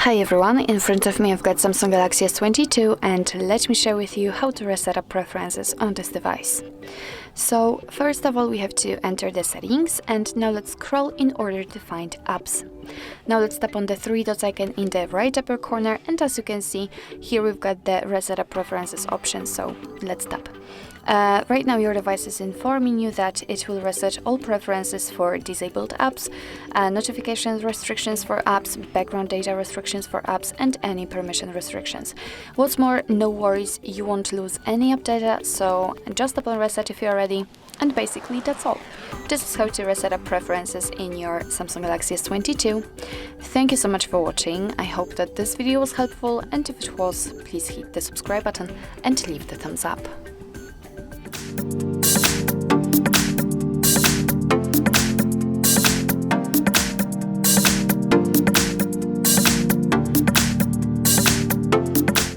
Hi everyone, in front of me I've got Samsung Galaxy S22 and let me share with you how to reset up preferences on this device. So first of all we have to enter the settings and now let's scroll in order to find apps. Now let's tap on the three dots icon in the right upper corner and as you can see here we've got the reset up preferences option, so let's tap. Right now your device is informing you that it will reset all preferences for disabled apps, notification restrictions for apps, background data restrictions for apps and any permission restrictions. What's more, no worries, you won't lose any app data, so just tap on reset if you're ready, and basically that's all. This is how to reset up preferences in your Samsung Galaxy S22. Thank you so much for watching. I hope that this video was helpful, and if it was, please hit the subscribe button and leave the thumbs up.